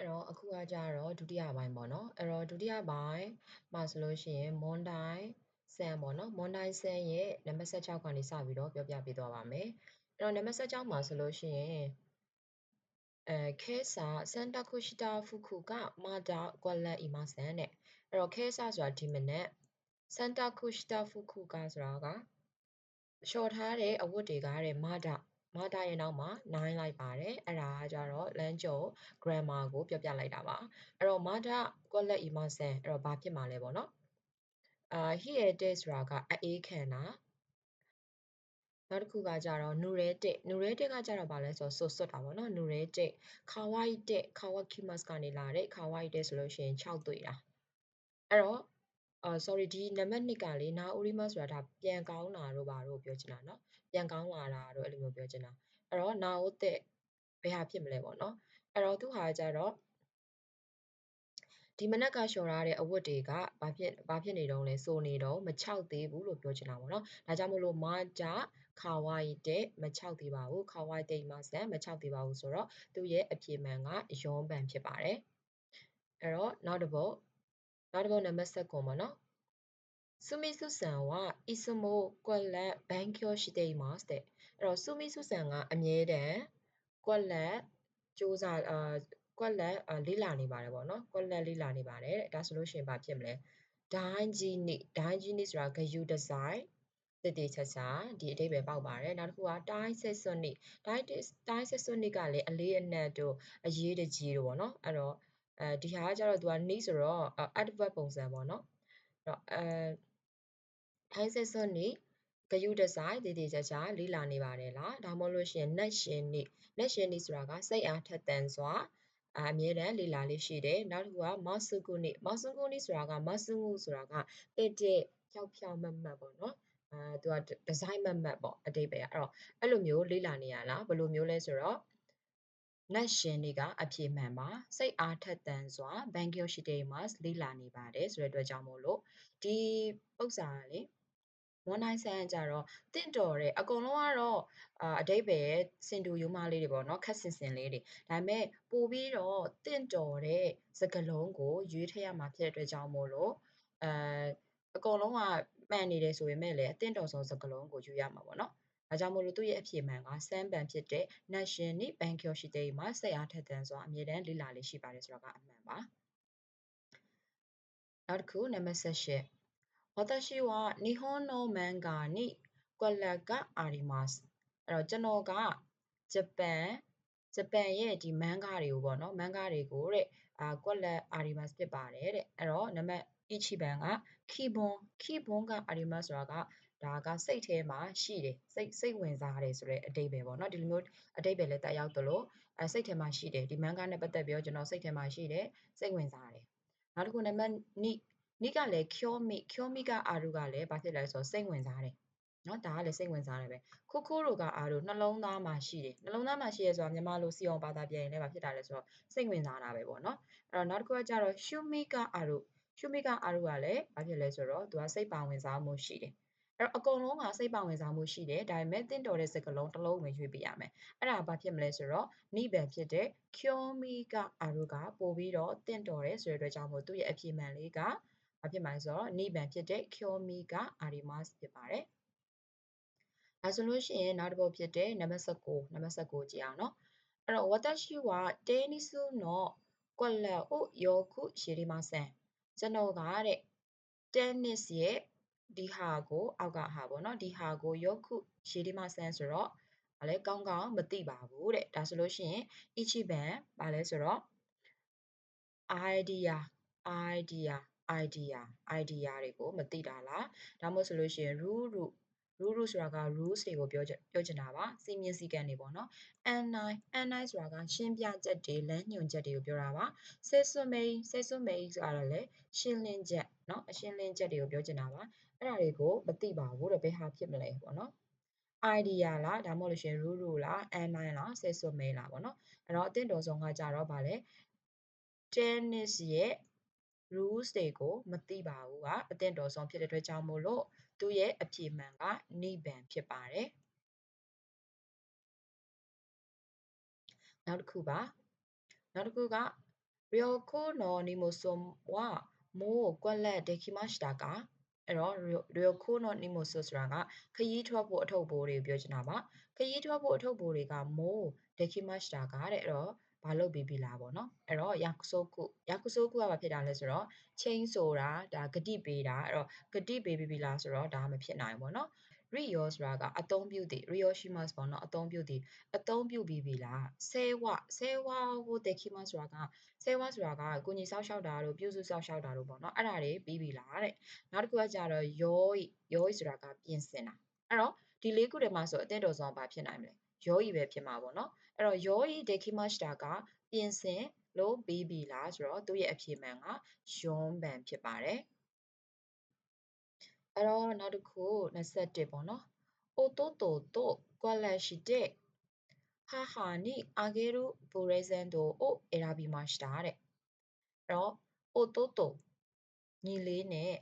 အဲ့တော့အခုကကြတော့ဒုတိယပိုင်းပေါ့နော်အဲ့တော့ဒုတိယပိုင်းမှာဆိုလို့ရှိရင်မွန်တိုင်းဆန်ပေါ့နော်မွန်တိုင်းဆန်ရဲ့နံပါတ်16ကနေစပြီးတော့ပြောပြပေးသွားပါမယ်အဲ့တော့နံပါတ်16မှာဆိုလို့ရှိရင်ခဲစာစန်တာကူရှိတာဖူခုကမာတာကွက်လက်အီမဆန်တဲ့အဲ့တော့ခဲစာဆိုတာဒီမနက်စန်တာကူရှိတာဖူခုကဆိုတာကလျှော်ထားတဲ့အဝတ်တွေကတဲ့မာတာရဲ့နောက်မှာ9လိုက်ပါတယ်အဲ့ဒါကကြတော့လမ်းကျော် grammar ကိုပြောပြလိုက်တာပါအဲ့တော့မာတာကွက်လက်အီမဆန်အဲ့တော့ဘာဖြစ်မှာလဲပေါ့နော်ဟီရဲ့တဲ့ဆိုတာကအေးခံတာနောက်တစ်ခုကကြတော့နူရဲတစ်ကကြတော့ဗာလဲဆိုတော့စွတ်တာပေါ့နော်နူရဲတစ်ခါဝိုက်တစ်ခါဝကိမတ်ကနေလာတဲ့ခါဝိုက်တစ်ဆိုလို့ရှိရင်6တွေ့တာအဲ့တော့sorry ဒီနံပါတ်2ကလေနာအိုရီမဆိုတာဒါပြန်ကောင်းလာတော့ဘာလို့ပြောချင်တာเนาะပြန်ကောင်းလာတာတော့အဲ့လိုမျိုးပြောချင်တာအဲ့တော့နာအိုတစ်ဘယ်ဟာဖြစ်မလဲပေါ့เนาะအဲ့တော့သူဟာကြတော့ဒီမနက်ကလျှော်ထားတဲ့အဝတ်တွေကဘာဖြစ်နေတော့လဲစိုးနေတော့မချောက်သေးဘူးလို့ပြောချင်တာပေါ့နော်ဒါကြောင့်မလို့မာဂျာခါဝိုက်တဲ့မချောက်သေးပါဘူးခါဝိုက်တဲ့မဆန်မချောက်သေးပါဘူးဆိုတော့သူ့ရဲ့အဖြေမှန်ကယောပန်ဖြစ်ပါတယ်အဲ့တော့နောက်တစ်ပုတ်နံပါတ်7ပေါ့နော်苏米苏ဆန်ကအီစမိုကွက်လက်ဘန်ကျော်ရှိတဲ့မှာတဲ့အဲ့တော့苏米苏ဆန်ကအမြဲတမ်းကွက်လက်စူးစမ်းကွက်လက်လေ့လာနေပါတယ်ပေါ့နော်ကွက်လက်လေ့လာနေပါတယ်တဲ့ဒါဆိုလို့ရှိရင်ဘာဖြစ်မလဲဒိုင်းဂျီနီဆိုတာဂယူဒီဇိုင်းတည်တည်ချာချာဒီအဓိပ္ပာယ်ပေါက်ပါတယ်နောက်တစ်ခုကတိုင်းဆက်စွနိတိုင်းဆက်စွနိကလည်းအလေးအနက်တို့အရေးတကြီးတို့ပေါ့နော်အဲ့တော့ဒီဟာကကျတော့သူက need ဆိုတော့ adverb ပုံစံပေါ့နော်အဲ့တော့ထိုင်းစစ်စွန်းနေဂယုတဆိုင်တည်တည်ချာချာလေ့လာနေပါတယ်လားဒါမှမဟုတ်လို့ရှိရင်နတ်ရှင်နေဆိုတာကစိတ်အားထက်သန်စွာအမြဲတမ်းလေ့လာလေးရှိတယ်နောက်တစ်ခုကမောက်ဆုကုနီဆိုတာကမောက်ဆုငူဆိုတာကတဲ့ဖြောက်မတ်ပေါ့နော်သူကဒီဇိုင်းမတ်ပေါ့အတိတ်ပဲအဲ့လိုမျိုးလေ့လာနေရလားဘယ်လိုမျိုးလဲဆိုတော့နတ်ရှင်တွေကအပြေမှန်ပါစိတ်အားထက်သန်စွာဘန်ဂီယိုရှိတေမတ်လေ့လာနေပါတယ်ဆိုတဲ့အတွက်ကြောင့်မို့လို့ဒီဥစ္စာကလေမွန်နိုင်ဆန်ကြတော့တင့်တော်တဲ့အကုန်လုံးကတော့အတိတ်ပဲစင်တူရိုးမလေးတွေပေါ့နော်ခက်စင်စင်လေးတွေဒါပေမဲ့ပို့ပြီးတော့တင့်တော်တဲ့စကားလုံးကိုရွေးထည့်ရမှာဖြစ်တဲ့အတွက်ကြောင့်မို့လို့အဲအကုန်လုံးကမှန်နေတယ်ဆိုပေမဲ့လည်းအတင့်တော်ဆုံးစကားလုံးကိုယူရမှာပေါ့နော်ဒါကြောင့်မို့လို့သူ့ရဲ့အဖြေမှန်ကစမ်းပန်ဖြစ်တဲ့နတ်ရှင်နိဘန်ကျော်ရှိတဲ့မှာစိတ်အားထက်သန်စွာအမြဲတမ်းလေ့လာလေးရှိပါတယ်ဆိုတော့ကအမှန်ပါနောက်တစ်ခုနံပါတ်18私は日本の漫画にこれがありますအဲ့တော့ကျွန်တော်ကဂျပန်ရဲ့ဒီမန်ဂါတွေကိုပေါ့နော်မန်ဂါတွေကိုတဲ့ကွက်လက်အာရီမတ်ဖြစ်ပါတယ်တဲ့အဲ့တော့နံပါတ်1ဘန်ကခီဘွန်ကအာရီမတ်ဆိုတာကဒါကစိတ်ထဲမှာရှိတယ်စိတ်ဝင်စားတယ်ဆိုတဲ့အဓိပ္ပာယ်ပေါ့နော်ဒီလိုမျိုးအဓိပ္ပာယ်လည်းတက်ရောက်သလိုစိတ်ထဲမှာရှိတယ်ဒီမန်ဂါနဲ့ပတ်သက်ပြီးတော့ကျွန်တော်စိတ်ထဲမှာရှိတယ်စိတ်ဝင်စားတယ်နောက်တစ်ခုနံပါတ်2ကလည်းကျောမိကအာရုကလည်းဘာဖြစ်လဲဆိုတော့စိတ်ဝင်စားတယ်နော်ဒါကလည်းစိတ်ဝင်စားတယ်ပဲခိုးတို့ကအာရုနှလုံးသားမှာရှိတယ်နှလုံးသားမှာရှိရဲဆိုတာမြန်မာလိုစီအောင်ဘာသာပြန်ရင်လည်းဘာဖြစ်တာလဲဆိုတော့စိတ်ဝင်စားတာပဲပေါ့နော်အဲ့တော့နောက်တစ်ခုကကြတော့ရှုမိကအာရုကလည်းဘာဖြစ်လဲဆိုတော့သူကစိတ်ပါဝင်စားမှုရှိတယ်အဲ့တော့အကုန်လုံးကစိတ်ပါဝင်စားမှုရှိတယ်ဒါပေမဲ့တင့်တော်တဲ့စကားလုံးတစ်လုံးဝင်ရွေးပြရမယ်အဲ့ဒါဘာဖြစ်မလဲဆိုတော့နိဗ္ဗာန်ဖြစ်တဲ့ကျောမိကအာရုကပို့ပြီးတော့တင့်တော်တယ်ဆိုတဲ့အတွက်ကြောင့်မို့သူ့ရဲ့အဖြေမှန်လေးကဘာဖြစ်မှာလဲဆိုတော့နိဗ္ဗာန်ဖြစ်တဲ့ကျောမိကအာရီမတ်ဖြစ်ပါတယ်ဒါဆိုလို့ရှိရင်နောက်တစ်ပုဒ်ဖြစ်တဲ့နံပါတ်19ကြည့်အောင်နော်အဲ့တော့私はテニスのこれをよく知りませんကျွန်တော်ကတဲ့ tennis ရဲ့ဒီဟာကိုအောက်ကဟာပေါ့နော်ဒီဟာကိုよく知りませんဆိုတော့ဘာလဲကောင်းကောင်းမသိပါဘူးတဲ့ဒါဆိုလို့ရှိရင်1番ဘာလဲဆိုတော့ ideaတွေကိုမသိတာလားဒါမှမဟုတ်ဆိုလို့ရှိရင် rule ဆိုတာက rules တွေကိုပြောချင်တာပါစီမင်းစည်းကမ်းတွေပေါ့နော် n9 ဆိုတာကရှင်းပြချက်တွေလမ်းညွှန်ချက်တွေကိုပြောတာပါဆေဆွမေးဆိုတာလည်းရှင်းလင်းချက်เนาะအရှင်းလင်းချက်တွေကိုပြောချင်တာပါအဲ့ဒါတွေကိုမသိပါဘူးတဲ့ဘယ်ဟာဖြစ်မလဲပေါ့နော် idea လားဒါမှမဟုတ်လို့ရှိရင် rule လား n9 လားဆေဆွမေးလားပေါ့နော်အဲ့တော့အသင့်တော်ဆုံးကကြတော့ဗာလဲ tennis ရဲ့ rules တွေကိုမသိပါဘူးကအသင့်တော်ဆုံးဖြစ်တဲ့အတွက်ကြောင့်မို့လို့သူ့ရဲ့အဖြေမှန်ကနိဗ္ဗာန်ဖြစ်ပါတယ်နောက်တစ်ခုက Ryoko no nimoso wa mo gwallet dekimashita ka အဲ့တော့ Ryoko no nimoso ဆိုတာကခရီးထွက်ဖို့အထုပ်ဘိုးတွေပြောချင်တာပါခရီးထွက်ဖို့အထုပ်ဘိုးတွေက mo dekimashita ကတဲ့အဲ့တော့ဘာလုပ်ပြီးပြီလားပေါ့နော်အဲ့တော့ yakusoku ကဘာဖြစ်တာလဲဆိုတော့ချိန်ဆိုတာဒါဂတိပေးတာအဲ့တော့ဂတိပေးပြီးပြီလားဆိုတော့ဒါမဖြစ်နိုင်ဘူးပေါ့နော် Ryo ဆိုတာကအသုံးပြုသည် Ryoshima ပေါ့နော်အသုံးပြုသည်အသုံးပြုပြီးပြီလားဆဲဝကို dekima ဆိုတာကဆဲဝါဆိုတာကကိုကြီးစောက်ရှောက်တာတို့ပြုစုစောက်ရှောက်တာတို့ပေါ့နော်အဲ့ဒါတွေပြီးပြီလားတဲ့နောက်တစ်ခုကကြတော့ယောဤဆိုတာကပြင်ဆင်တာအဲ့တော့ဒီလေးခုထဲမှာဆိုအသင့်တော်ဆုံးဘာဖြစ်နိုင်မလဲယောဤပဲဖြစ်မှာပေါ့နော်အဲ့တော့ယောဤ dekimashita ကပြင်ဆင်လို့ပြီးပြီလားဆိုတော့သူ့ရဲ့အဖြေမှန်ကယွန်းပန်ဖြစ်ပါတယ်အဲ့တော့နောက်တစ်ခု21ပေါ့နော်弟と暮らして母にあげるプレゼントを選びましたတဲ့အဲ့တော့弟ညီလေးနဲ့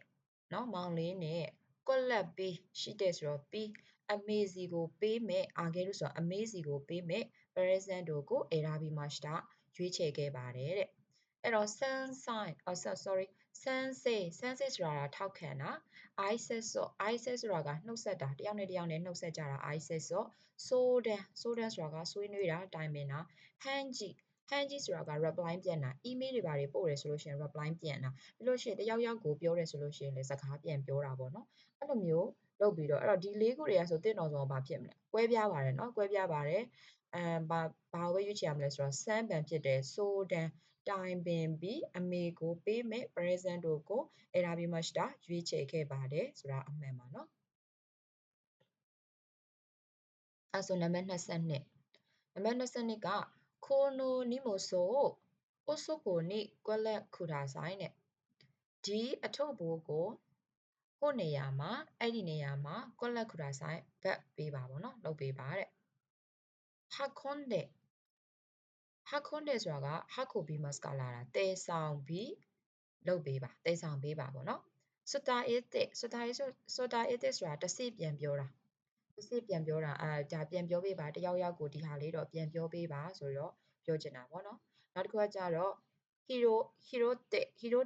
เนาะမောင်လေးနဲ့ကွက်လက်ပေးရှိတဲ့ဆိုတော့ပေးအမေစီကိုပေးမဲ့အာဂဲရုဆိုတော့အမေစီကိုပေးမဲ့ present တို့ကို erabi mashita ရွေးချယ်ခဲ့ပါတယ်တဲ့အဲ့တော့ sunshine sorry sensei ဆိုတာထောက်ခံတာ I said ဆိုတာကနှုတ်ဆက်တာတယောက်နဲ့တယောက်နဲ့နှုတ်ဆက်ကြတာ I said ဆိုတာကဆွေးနွေးတာတိုင်ပင်တာ hanji ဆိုတာက reply ပြန်တာ email တွေပါတယ်ပို့တယ်ဆိုလို့ရှိရင် reply ပြန်တာပြီးလို့ရှိရင်တယောက်ယောက်ကိုပြောတယ်ဆိုလို့ရှိရင်လည်းစကားပြန်ပြောတာပေါ့နော်အဲ့လိုမျိုးလုပ်ပြီးတော့အဲ့တော့ဒီလေးခုတွေကဆိုတင့်တော်ဆုံးဘာဖြစ်မလဲကွဲပြားပါတယ်နော်ကွဲပြားပါတယ်ဘာကိုရွေးချယ်ရမလဲဆိုတော့စမ်းပန်ဖြစ်တယ်ဆိုတန်တိုင်ပင်ပြီးအမေကိုပေးမဲ့ present တို့ကိုအဲ့ဒါပြီးမှしたရွေးချယ်ခဲ့ပါတယ်ဆိုတာအမှန်ပါနော်အဲ့ဆိုနံပါတ်22နံပါတ်22ကခိုနိုနီမိုဆိုအိုဆိုကိုနီကွက်လက်ခူတာဆိုင်နဲ့ဒီအထုပ်ဘိုးကိုဟိုနေရာမှာအဲ့ဒီနေရာမှာကွက်လက်ခူတာဆိုင်ဘတ်ပေးပါပေါ့နော်လုပ်ပေးပါတဲ့ဟာခွန်တဲ့ဆိုတာကဟာကိုဘီမတ်ကလာတာတဲဆောင်ပြီးလုပ်ပေးပါတဲဆောင်ပေးပါပေါ့နော်စတာအစ်တဲ့ဆိုတာတစိပြန်ပြောတာတစိပြန်ပြောတာဒါပြန်ပြောပေးပါတယောက်ယောက်ကိုဒီဟာလေးတော့ပြန်ပြောပေးပါဆိုတော့ပြောချင်တာပေါ့နော်နောက်တစ်ခုကကြတော့ဟီရို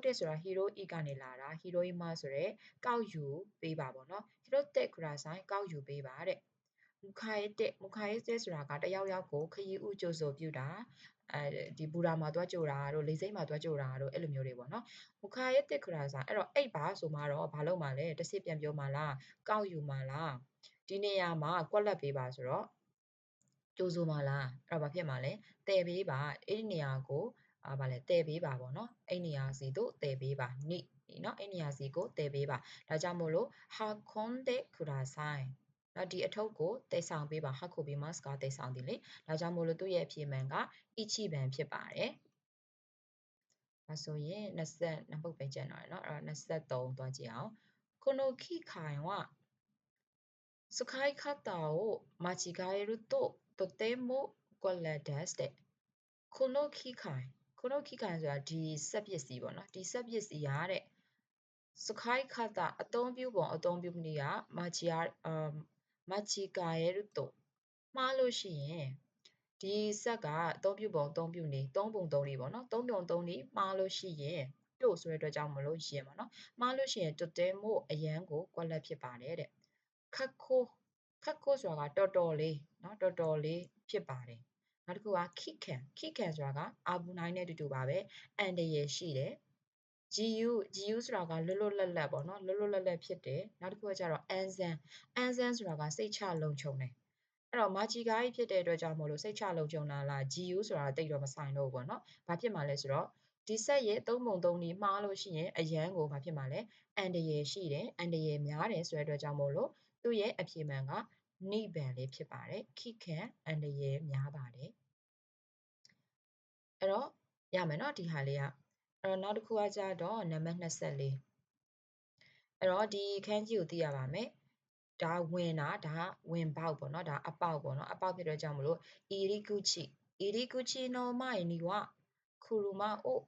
တက်ဆိုတာဟီရိုအီကနေလာတာဟီရိုအီမဆိုရဲကောက်ယူပေးပါပေါ့နော်ဟီရိုတက်ခရာဆိုင်ကောက်ယူပေးပါတဲ့မူခါရဲတက်ဆိုတာကတယောက်ယောက်ကိုခရီးဥကြိုဆိုပြုတာဒီဘူရာမှာတွားကြိုတာတို့လေစိမ့်မှာတွားကြိုတာတို့အဲ့လိုမျိုးတွေပေါ့နော်မူခါရဲတက်ခရာဆိုင်အဲ့တော့အိတ်ပါဆိုမှတော့ဘာလုပ်မှာလဲတစ်စစ်ပြန်ပြောမှာလားကောက်ယူမှာလားဒီနေရာမှာကွက်လက်ပေးပါဆိုတော့ကြိုးဆိုမှာလားအဲ့တော့ဘာဖြစ်မှာလဲတည်ပေးပါအဲ့ဒီနေရာကိုဗာလဲတည်ပေးပါပေါ့နော်အဲ့နေရာစီတို့တည်ပေးပါနိเนาะအဲ့နေရာစီကိုတည်ပေးပါဒါကြောင့်မို့လို့ဟာခွန်တဲ့ခူရာဆိုင်နော်ဒီအထုပ်ကိုတည်ဆောင်ပေးပါဟာခိုဘီမတ်ကတည်ဆောင်တယ်လေဒါကြောင့်မို့လို့သူ့ရဲ့အဖြေမှန်ကအီချီဘန်ဖြစ်ပါတယ်ဒါဆိုရင်22ပုတ်ပဲကျန်တော့တယ်เนาะအဲ့တော့23သွားကြည့်အောင်この機械は使い方を間違えるととても困難ですတဲ့この機械ဆိုတာဒီစက်ပစ္စည်းပေါ့နော်ဒီစက်ပစ္စည်းရတဲ့စခိုင်းခတာအသုံးပြုပုံအသုံးပြုနည်းကမာချီကာရဲတို့မှားလို့ရှိရင်ဒီစက်ကအသုံးပြုပုံအသုံးပြုနည်း3ပုံ3နည်းပေါ့နော်3ပုံ3နည်းမှားလို့ရှိရင်တို့ဆိုတဲ့အတွက်ကြောင့်မလို့ရင်ပေါ့နော်မှားလို့ရှိရင်တွတဲမို့အရန်ကိုကွက်လက်ဖြစ်ပါတယ်တဲ့ခတ်ခိုးဆိုတာကတော်တော်လေးเนาะတော်တော်လေးဖြစ်ပါတယ်နောက်တစ်ခုကခိခံဆိုတာကအာဘူးနိုင်နဲ့တူတူပါပဲအန်တရယ်ရှိတယ် GU ဆိုတာကလွတ်လွတ်လပ်လပ်ပေါ့နော်လွတ်လွတ်လပ်လပ်ဖြစ်တယ်နောက်တစ်ခုကကျတော့အန်ဆန်ဆိုတာကစိတ်ချလုံခြုံတယ်အဲ့တော့မာချီကားကြီးဖြစ်တဲ့အတွက်ကြောင့်မို့လို့စိတ်ချလုံခြုံတာလား GU ဆိုတာတိတ်တော့မဆိုင်တော့ဘူးပေါ့နော်ဘာဖြစ်မှာလဲဆိုတော့ဒီဆက်ရဲ့3ပုံ3နီးမှားလို့ရှိရင်အရန်ကိုဘာဖြစ်မှာလဲအန်တရယ်ရှိတယ်အန်တရယ်များတယ်ဆိုတဲ့အတွက်ကြောင့်မို့လို့သူ့ရဲ့အဖြေမှန်ကနိဗ္ဗာန်လေးဖြစ်ပါတယ်ခိခံအန်တရယ်များပါတယ်အဲ့တော့ရမယ်နော်ဒီဟာလေးကအဲ့တော့နောက်တစ်ခုကကြတော့နံပါတ်24အဲ့တော့ဒီခန်းကြီးကိုသိရပါမယ်ဒါဝင်တာဒါဝင်ပေါက်ပေါ့နော်ဒါအပေါက်ပေါ့နော်အပေါက်ဖြစ်တဲ့ကြောင့်မလို့အီရီကူချီနိုမိုင်နီဝခူရူမာအို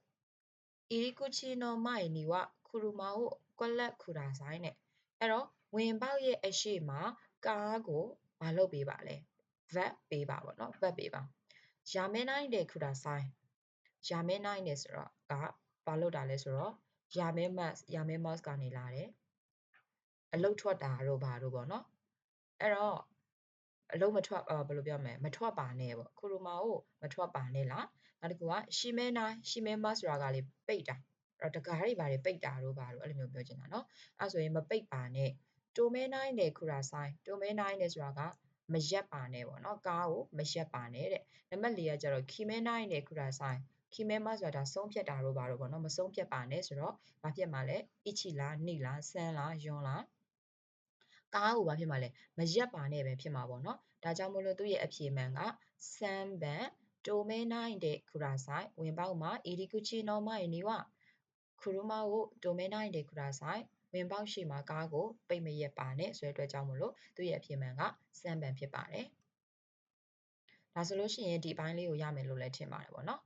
အီရီကူချီနိုမိုင်နီဝခူရူမာအိုကွက်လက်ခူရာဆိုင်နဲ့အဲ့တော့ဝင်ပေါက်ရဲ့အရှိမကားကိုမလုပ်ပေးပါလဲဗတ်ပေးပါပေါ့နော်ဗတ်ပေးပါယာမဲနိုင်တဲ့ခူရာဆိုင် ယာမဲနိုင်နေဆိုတော့ကဘာလို့တာလဲဆိုတော့ယာမဲ must ကနေလာတယ်အလုတ်ထွက်တာတို့ဘာတို့ပေါ့နော်အဲ့တော့အလုံးမထွက်ဘယ်လိုပြောမလဲမထွက်ပါနဲ့ပေါ့ခူရိုမာကိုမထွက်ပါနဲ့လားနောက်တစ်ခုကရှိမဲနိုင်ရှိမဲ must ဆိုတာကလေပိတ်တာအဲ့တော့တကားတွေဘာတွေပိတ်တာတို့ဘာတို့အဲ့လိုမျိုးပြောချင်တာเนาะအဲ့ဆိုရင်မပိတ်ပါနဲ့တိုမဲနိုင်နဲ့ခူရာဆိုင်တိုမဲနိုင်နဲ့ဆိုတာကမရက်ပါနဲ့ပေါ့နော်ကားကိုမရက်ပါနဲ့တဲ့နံပါတ်4ကကျတော့ခီမဲနိုင်နဲ့ခူရာဆိုင်ခီမဲမဆိုတာဆုံးဖြတ်တာတို့ဘာတို့ပေါ့နော်မဆုံးဖြတ်ပါနဲ့ဆိုတော့ဘာဖြစ်မှာလဲအချီလားနိလားဆန်းလားယွန်းလားကားကိုဘာဖြစ်မှာလဲမရက်ပါနဲ့ပဲဖြစ်မှာပေါ့နော်ဒါကြောင့်မို့လို့သူ့ရဲ့အဖြေမှန်က3番透明ないでくださいဝင်ပေါက်မှာ入り口の前には車を透明ないでくださいဝင်ပေါက်ရှိမှာကားကိုပိတ်မရက်ပါနဲ့ဆိုတဲ့အတွက်ကြောင့်မို့လို့သူ့ရဲ့အဖြေမှန်က3番ဖြစ်ပါတယ်ဒါဆိုလို့ရှိရင်ဒီအပိုင်းလေးကိုရမယ်လို့လည်းထင်ပါတယ်ပေါ့နော်